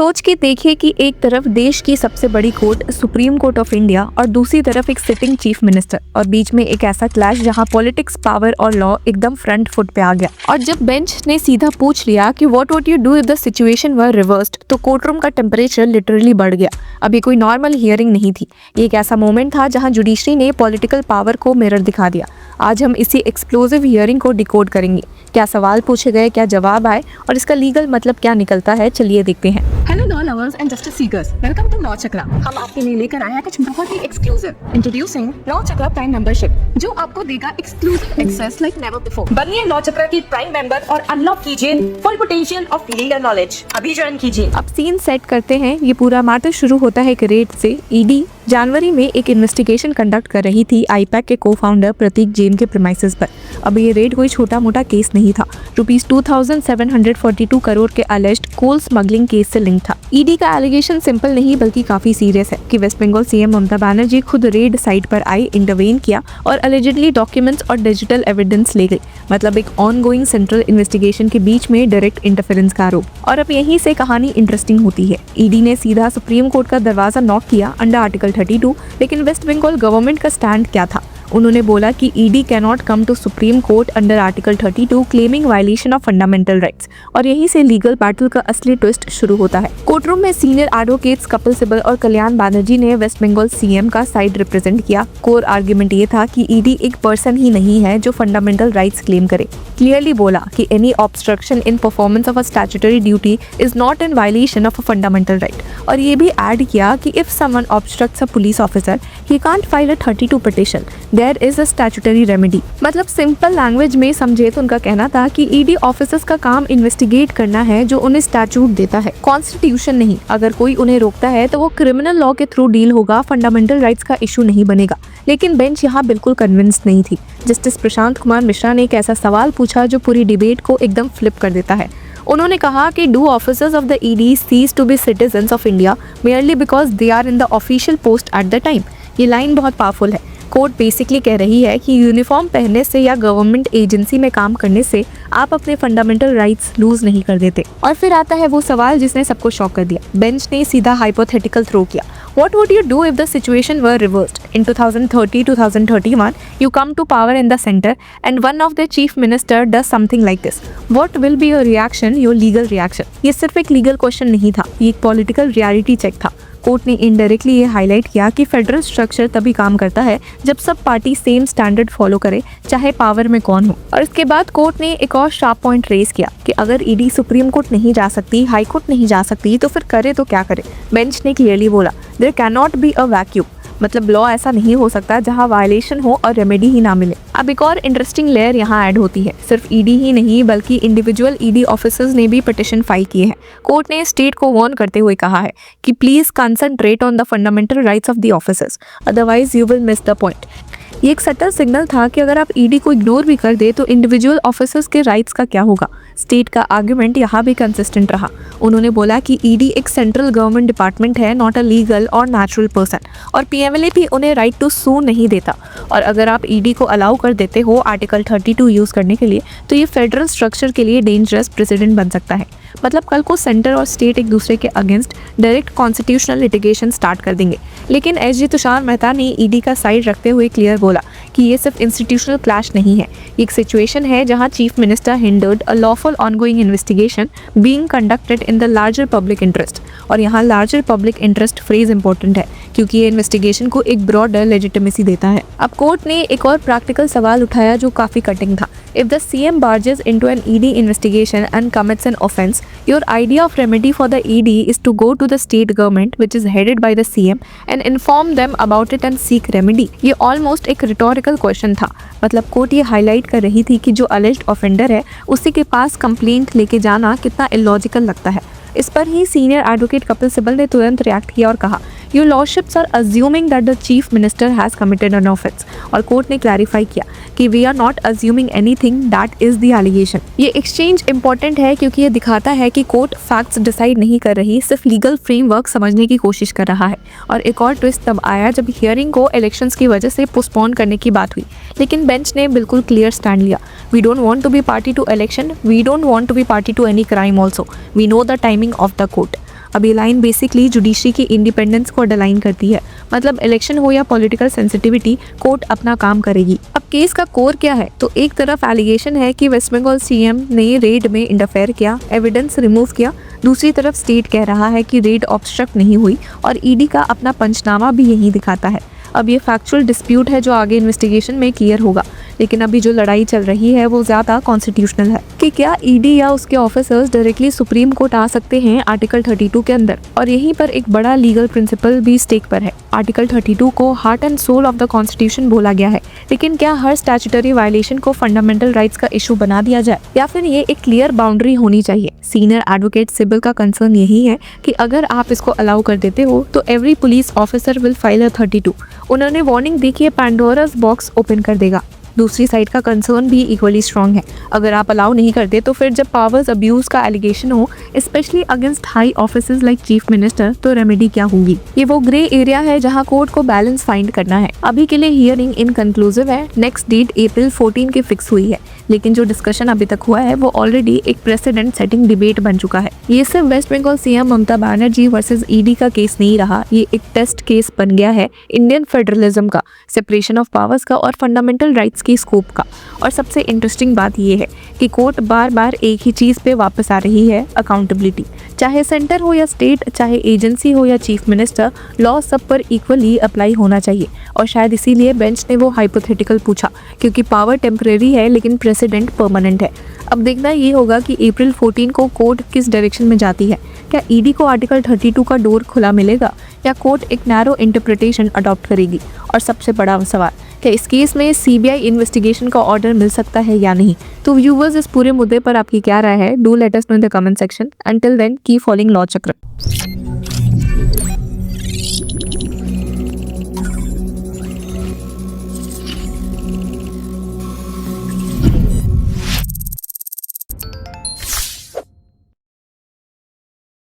सोच के देखिए कि एक तरफ देश की सबसे बड़ी court supreme court of India और दूसरी तरफ एक सिटिंग चीफ मिनिस्टर और बीच में एक ऐसा क्लैश जहां पॉलिटिक्स, पावर और लॉ एकदम फ्रंट फुट पे आ गया। और जब बेंच ने सीधा पूछ लिया कि what would you do if the situation were reversed, तो कोर्टरूम का टेम्परेचर लिटरली बढ़ गया। अब ये कोई नॉर्मल हियरिंग नहीं थी, ये एक ऐसा मोमेंट था जहां जुडिशरी ने पॉलिटिकल पावर को मिरर दिखा दिया। आज हम इसी एक्सप्लोसिव हियरिंग को डिकोड करेंगे। क्या सवाल पूछे गए, क्या जवाब आए और इसका लीगल मतलब क्या निकलता है, चलिए देखते हैं। Hello law lovers and justice seekers, welcome to law Chakra. हम आपके लिए लेकर आए हैं कुछ बहुत ही exclusive. Introducing law Chakra prime membership, जो आपको देगा exclusive access like never before. बनिए लॉ चक्रा की प्राइम मेंबर और अनलॉक कीजिए full potential of legal knowledge. अभी ज्वाइन कीजिए। अब सीन सेट करते हैं। ये पूरा मैटर शुरू होता है एक रेड से। ईडी जनवरी में एक इन्वेस्टिगेशन कंडक्ट कर रही थी आईपैक के को-फाउंडर प्रतीक जैन के प्रीमाइसेस पर। अब ये रेड कोई छोटा मोटा केस नहीं था। ₹2742 करोड़ के अलेज्ड कोल स्मगलिंग केस से लिंक था। ईडी का एलिगेशन सिंपल नहीं बल्कि काफी सीरियस है कि वेस्ट बंगाल सीएम ममता बनर्जी खुद रेड साइट पर आई, इंटरवेन किया और अलिजिडली डॉक्यूमेंट्स और डिजिटल एविडेंस ले गई। मतलब एक ऑनगोइंग सेंट्रल इन्वेस्टिगेशन के बीच में डायरेक्ट इंटरफेरेंस का आरोप। और अब यहीं से कहानी इंटरेस्टिंग होती है। ईडी ने सीधा सुप्रीम कोर्ट का दरवाजा नॉक किया अंडर आर्टिकल 32, लेकिन वेस्ट बंगाल गवर्नमेंट का स्टैंड क्या था? उन्होंने बोला कि ED can not come to supreme court under article 32 claiming violation of fundamental rights. और यहीं से लीगल बैटल का असली ट्विस्ट शुरू होता है। कोर्टरूम में सीनियर एडवोकेट्स कपिल सिब्बल और कल्याण बनर्जी ने वेस्ट बंगाल सीएम का साइड रिप्रेजेंट किया। कोर आर्ग्यूमेंट ये था कि ईडी एक पर्सन ही नहीं है जो फंडामेंटल राइट्स क्लेम करे। क्लियरली बोला कि any obstruction in performance of a statutory duty is not in violation of a fundamental right. और ये भी ऐड किया कि if someone obstructs a police officer, he can't file a 32 petition, there is a statutory remedy. मतलब simple language में समझे तो उनका कहना था कि ईडी ऑफिसर्स का काम इन्वेस्टिगेट करना है जो उन्हें स्टैट्यूट देता है, कॉन्स्टिट्यूशन नहीं। अगर कोई उन्हें रोकता है तो वो क्रिमिनल लॉ के थ्रू डील होगा, फंडामेंटल राइट्स का इशू नहीं बनेगा। लेकिन बेंच यहाँ बिल्कुल कन्विंस नहीं थी। जस्टिस प्रशांत कुमार मिश्रा ने एक ऐसा सवाल पूछा जो पूरी डिबेट को एकदम फ्लिप कर देता है। उन्होंने कहा कि do officers of the ED cease to be citizens of India merely because they are in the official post at the time. ये लाइन बहुत पावरफुल है। कोर्ट बेसिकली कह रही है कि यूनिफॉर्म पहनने से या गवर्नमेंट एजेंसी में काम करने से आप अपने फंडामेंटल राइट्स लूज नहीं कर देते। और फिर आता है वो सवाल जिसने सबको शॉक कर दिया। बेंच ने सीधा हाइपोथेटिकल थ्रो किया। What would you do if the situation were reversed? In 2030-2031, you come to power in the center and one of the chief minister does something like this. What will be your reaction, your legal reaction? ये सिर्फ एक legal question नहीं था, ये एक political reality check था। Court ने indirectly ये हाईलाइट किया कि फेडरल स्ट्रक्चर तभी काम करता है जब सब पार्टी सेम स्टैंडर्ड फॉलो करे, चाहे पावर में कौन हो। और इसके बाद कोर्ट ने एक और शार्प पॉइंट रेज किया कि अगर ईडी सुप्रीम कोर्ट नहीं जा सकती, हाई कोर्ट नहीं जा सकती, तो फिर करे तो क्या करे। बेंच ने क्लियरली बोला there can not be a vacuum. मतलब लॉ ऐसा नहीं हो सकता जहां वायलेशन हो और रेमेडी ही ना मिले। अब एक और इंटरेस्टिंग लेयर यहाँ ऐड होती है। सिर्फ ईडी ही नहीं बल्कि इंडिविजुअल ईडी ऑफिसर्स ने भी पिटिशन फाइल किए हैं। कोर्ट ने स्टेट को वार्न करते हुए कहा है कि please concentrate on the fundamental rights of the officers, otherwise you will miss the point. ये एक सटल सिग्नल था कि अगर आप ईडी को इग्नोर भी कर दे तो इंडिविजुअल ऑफिसर्स के राइट्स का क्या होगा। स्टेट का आर्गुमेंट यहाँ भी कंसिस्टेंट रहा। उन्होंने बोला कि ईडी एक सेंट्रल गवर्नमेंट डिपार्टमेंट है, नॉट अ लीगल और नेचुरल पर्सन, और पीएमएलए भी उन्हें राइट टू सू नहीं देता। और अगर आप ईडी को अलाउ कर देते हो आर्टिकल 32 यूज करने के लिए, तो ये फेडरल स्ट्रक्चर के लिए डेंजरस प्रेसिडेंट बन सकता है। मतलब कल को सेंटर और स्टेट एक दूसरे के against direct constitutional litigation start कर देंगे। लेकिन एसजी तुषार मेहता ने ईडी का साइड रखते हुए क्लियर बोला कि ये सिर्फ इंस्टीट्यूशनल क्लैश नहीं है, ये एक सिचुएशन है जहां chief minister hindered a lawful ongoing investigation being conducted in the larger public interest. और यहाँ larger public interest phrase important है क्योंकि ये इन्वेस्टिगेशन को एक ब्रॉडर लेजिटिमेसी देता है। अब कोर्ट ने एक और प्रैक्टिकल सवाल उठाया जो काफी कटिंग था। If the CM barges into an ED investigation and commits an offense, your idea of remedy for the ED is to go to the state government which is headed by the CM and inform them about it and seek remedy. ये almost एक rhetorical question था। मतलब court ये highlight कर रही थी कि जो alleged offender है उसी के पास कंप्लेंट लेके जाना कितना इलॉजिकल लगता है। इस पर ही सीनियर एडवोकेट कपिल सिब्बल ने तुरंत रिएक्ट किया और कहा Your lordships are assuming that the chief minister has committed an offense। और कोर्ट ने क्लैरिफाई किया कि we are not assuming anything, that is the allegation। ये एक्सचेंज इंपॉर्टेंट है क्योंकि ये दिखाता है कि कोर्ट फैक्ट्स डिसाइड नहीं कर रही, सिर्फ लीगल फ्रेमवर्क समझने की कोशिश कर रहा है। और एक और ट्विस्ट तब आया जब हियरिंग को इलेक्शंस की वजह से पोस्टपोन करने की बात हुई, लेकिन बेंच ने बिल्कुल क्लियर स्टैंड लिया। We don't want to be party to election, we don't want to be party to any crime also, we know the timing of the court. अब ये लाइन बेसिकली जुडिशरी की independence को underline करती है, मतलब election हो या political sensitivity, court अपना काम करेगी। अब केस का कोर क्या है? तो एक तरफ एलिगेशन है कि वेस्ट बंगाल सीएम ने रेड में इंटरफेयर किया, एविडेंस रिमूव किया। दूसरी तरफ स्टेट कह रहा है कि रेड ऑब्स्ट्रक्ट नहीं हुई और ईडी का अपना पंचनामा भी यही दिखाता है। अब ये फैक्चुअल डिस्प्यूट है जो आगे इन्वेस्टिगेशन में क्लियर होगा, लेकिन अभी जो लड़ाई चल रही है वो ज़्यादा कॉन्स्टिट्यूशनल है कि क्या ईडी या उसके ऑफिसर्स डायरेक्टली सुप्रीम कोर्ट आ सकते हैं आर्टिकल 32 के अंदर। और यहीं पर एक बड़ा लीगल प्रिंसिपल भी स्टेक पर है। आर्टिकल 32 को heart and soul of the constitution बोला गया है, लेकिन क्या हर स्टैट्यूटरी वायलेशन को फंडामेंटल राइट्स का इशू बना दिया जाए या फिर ये एक क्लियर बाउंड्री होनी चाहिए? सीनियर एडवोकेट सिबिल का कंसर्न यही है कि अगर आप इसको अलाउ कर देते हो तो every police officer will file a 32। उन्होंने वार्निंग दी कि पैंडोरास बॉक्स ओपन कर देगा। दूसरी साइड का कंसर्न भी इक्वली स्ट्रांग है। अगर आप अलाउ नहीं करते तो फिर जब पावर्स अब्यूज का एलिगेशन हो, specially against high officers like chief minister, तो रेमेडी क्या होगी? ये वो ग्रे एरिया है जहां कोर्ट को बैलेंस फाइंड करना है। अभी के लिए हियरिंग इनकंक्लूसिव है। नेक्स्ट डेट अप्रैल 14 की फिक्स हुई है, लेकिन जो डिस्कशन अभी तक हुआ है वो ऑलरेडी एक प्रेसिडेंट सेटिंग डिबेट बन चुका है। ये सिर्फ waste Bengal CM Mamata Banerjee versus ED का केस नहीं रहा, ये एक टेस्ट केस बन गया है इंडियन फेडरलिज्म का, सेपरेशन ऑफ पावर्स का और फंडामेंटल राइट्स की स्कोप का। और सबसे इंटरेस्टिंग बात यह है कि कोर्ट बार बार एक ही चीज़ पे वापस आ रही है, अकाउंटेबिलिटी। चाहे सेंटर हो या स्टेट, चाहे एजेंसी हो या चीफ मिनिस्टर, लॉ सब पर इक्वली अप्लाई होना चाहिए। और शायद इसीलिए बेंच ने वो हाइपोथेटिकल पूछा, क्योंकि पावर टेम्परेरी है लेकिन प्रेसिडेंट परमानेंट है। अब देखना ये होगा कि अप्रैल 14 को कोर्ट किस डायरेक्शन में जाती है। क्या ईडी को आर्टिकल 32 का डोर खुला मिलेगा या कोर्ट एक नैरो इंटरप्रिटेशन अडॉप्ट करेगी? और सबसे बड़ा सवाल, क्या इस केस में सीबीआई इन्वेस्टिगेशन का ऑर्डर मिल सकता है या नहीं? तो व्यूवर्स, इस पूरे मुद्दे पर आपकी क्या राय है? Do let us know in the comment section. Until then keep following law चक्र।